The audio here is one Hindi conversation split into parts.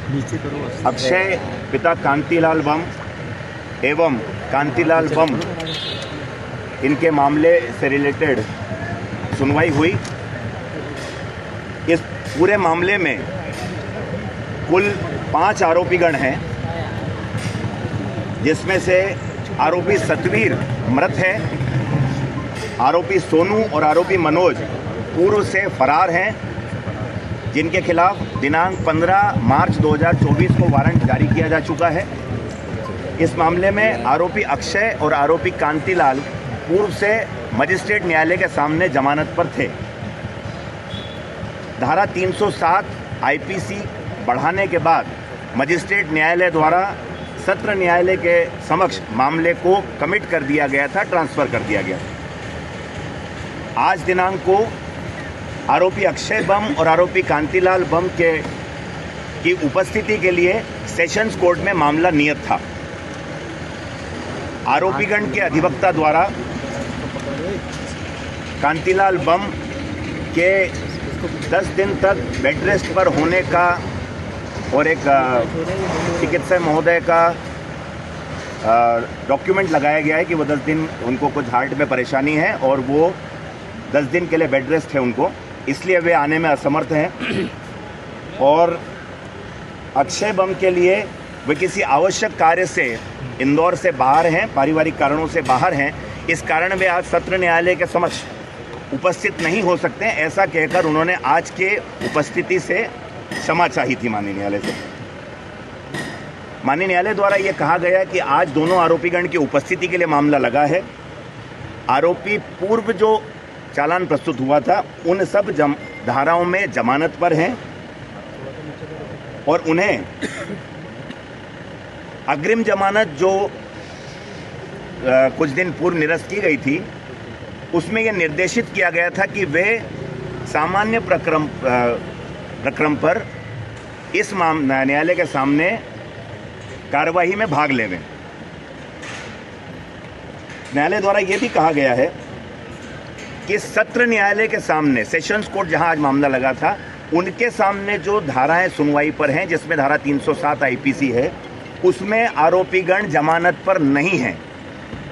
अक्षय पिता कांतिलाल बम एवं कांतिलाल बम इनके मामले से रिलेटेड सुनवाई हुई। इस पूरे मामले में कुल 5 आरोपीगण हैं, जिसमें से आरोपी सतवीर मृत है, आरोपी सोनू और आरोपी मनोज पूर्व से फरार हैं, जिनके खिलाफ दिनांक 15 मार्च 2024 को वारंट जारी किया जा चुका है। इस मामले में आरोपी अक्षय और आरोपी कांतिलाल पूर्व से मजिस्ट्रेट न्यायालय के सामने जमानत पर थे। धारा 307 आईपीसी बढ़ाने के बाद मजिस्ट्रेट न्यायालय द्वारा सत्र न्यायालय के समक्ष मामले को कमिट कर दिया गया था, ट्रांसफ़र कर दिया गया। आज दिनांक को आरोपी अक्षय बम और आरोपी कांतिलाल बम की उपस्थिति के लिए सेशंस कोर्ट में मामला नियत था। आरोपीगण के अधिवक्ता द्वारा कांतिलाल बम के 10 दिन तक बेड रेस्ट पर होने का और एक चिकित्सा महोदय का डॉक्यूमेंट लगाया गया है कि वो 10 दिन उनको कुछ हार्ट में परेशानी है और वो 10 दिन के लिए बेड रेस्ट है उनको, इसलिए वे आने में असमर्थ हैं। और अक्षय बम के लिए वे किसी आवश्यक कार्य से इंदौर से बाहर हैं, पारिवारिक कारणों से बाहर हैं, इस कारण वे आज सत्र न्यायालय के समक्ष उपस्थित नहीं हो सकते हैं। ऐसा कहकर उन्होंने आज के उपस्थिति से क्षमा चाही थी माननीय न्यायालय से। माननीय न्यायालय द्वारा ये कहा गया कि आज दोनों आरोपीगण की उपस्थिति के लिए मामला लगा है। आरोपी पूर्व जो चालान प्रस्तुत हुआ था उन सब धाराओं में जमानत पर हैं और उन्हें अग्रिम जमानत जो कुछ दिन पूर्व निरस्त की गई थी उसमें यह निर्देशित किया गया था कि वे सामान्य प्रक्रम पर इस न्यायालय के सामने कार्यवाही में भाग लेवें। न्यायालय द्वारा यह भी कहा गया है कि सत्र न्यायालय के सामने सेशंस कोर्ट जहां आज मामला लगा था उनके सामने जो धाराएं सुनवाई पर हैं, जिसमें धारा 307 आईपीसी है, उसमें आरोपीगण जमानत पर नहीं हैं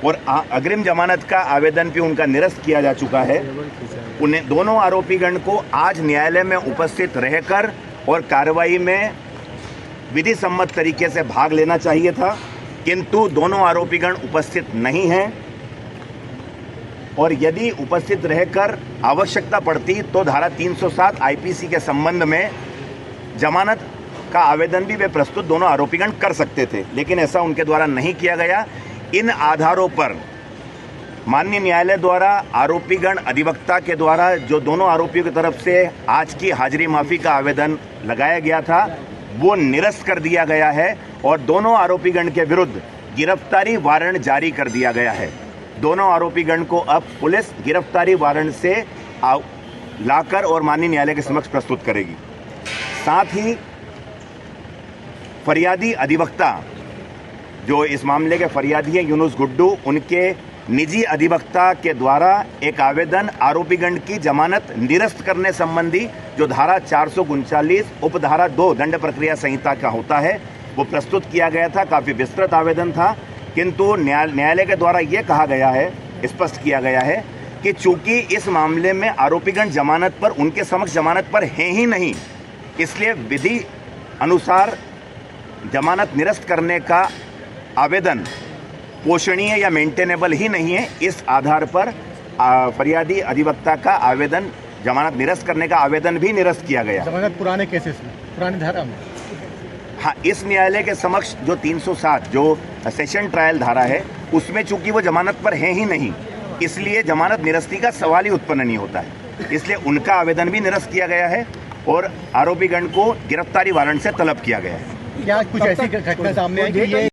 और अग्रिम जमानत का आवेदन भी उनका निरस्त किया जा चुका है। उन्हें दोनों आरोपीगण को आज न्यायालय में उपस्थित रहकर और कार्रवाई में विधि सम्मत तरीके से भाग लेना चाहिए था, किंतु दोनों आरोपीगण उपस्थित नहीं हैं और यदि उपस्थित रहकर आवश्यकता पड़ती तो धारा 307 आईपीसी के संबंध में जमानत का आवेदन भी वे प्रस्तुत दोनों आरोपीगण कर सकते थे, लेकिन ऐसा उनके द्वारा नहीं किया गया। इन आधारों पर माननीय न्यायालय द्वारा आरोपीगण अधिवक्ता के द्वारा जो दोनों आरोपियों की तरफ से आज की हाजिरी माफी का आवेदन लगाया गया था वो निरस्त कर दिया गया है और दोनों आरोपीगण के विरुद्ध गिरफ्तारी वारंट जारी कर दिया गया है। दोनों आरोपीगण को अब पुलिस गिरफ्तारी वारंट से लाकर और माननीय न्यायालय के समक्ष प्रस्तुत करेगी। साथ ही फरियादी अधिवक्ता जो इस मामले के फरियादी हैं यूनुस गुड्डू, उनके निजी अधिवक्ता के द्वारा एक आवेदन आरोपीगण की जमानत निरस्त करने संबंधी जो धारा 439 उपधारा 2 दंड प्रक्रिया संहिता का होता है वो प्रस्तुत किया गया था। काफ़ी विस्तृत आवेदन था, किंतु न्यायालय के द्वारा ये कहा गया है, स्पष्ट किया गया है कि चूंकि इस मामले में आरोपीगण जमानत पर उनके समक्ष जमानत पर हैं ही नहीं, इसलिए विधि अनुसार जमानत निरस्त करने का आवेदन पोषणीय या मेंटेनेबल ही नहीं है। इस आधार पर फरियादी अधिवक्ता का आवेदन जमानत निरस्त करने का आवेदन भी निरस्त किया गया। जमानत पुराने केसेस में, पुरानी धारा में, हाँ, इस न्यायालय के समक्ष जो 307 जो सेशन ट्रायल धारा है उसमें चूंकि वो जमानत पर है ही नहीं, इसलिए जमानत निरस्ती का सवाल ही उत्पन्न नहीं होता है, इसलिए उनका आवेदन भी निरस्त किया गया है और आरोपीगण को गिरफ्तारी वारंट से तलब किया गया है। क्या कुछ ऐसी घटना सामने आई कि ये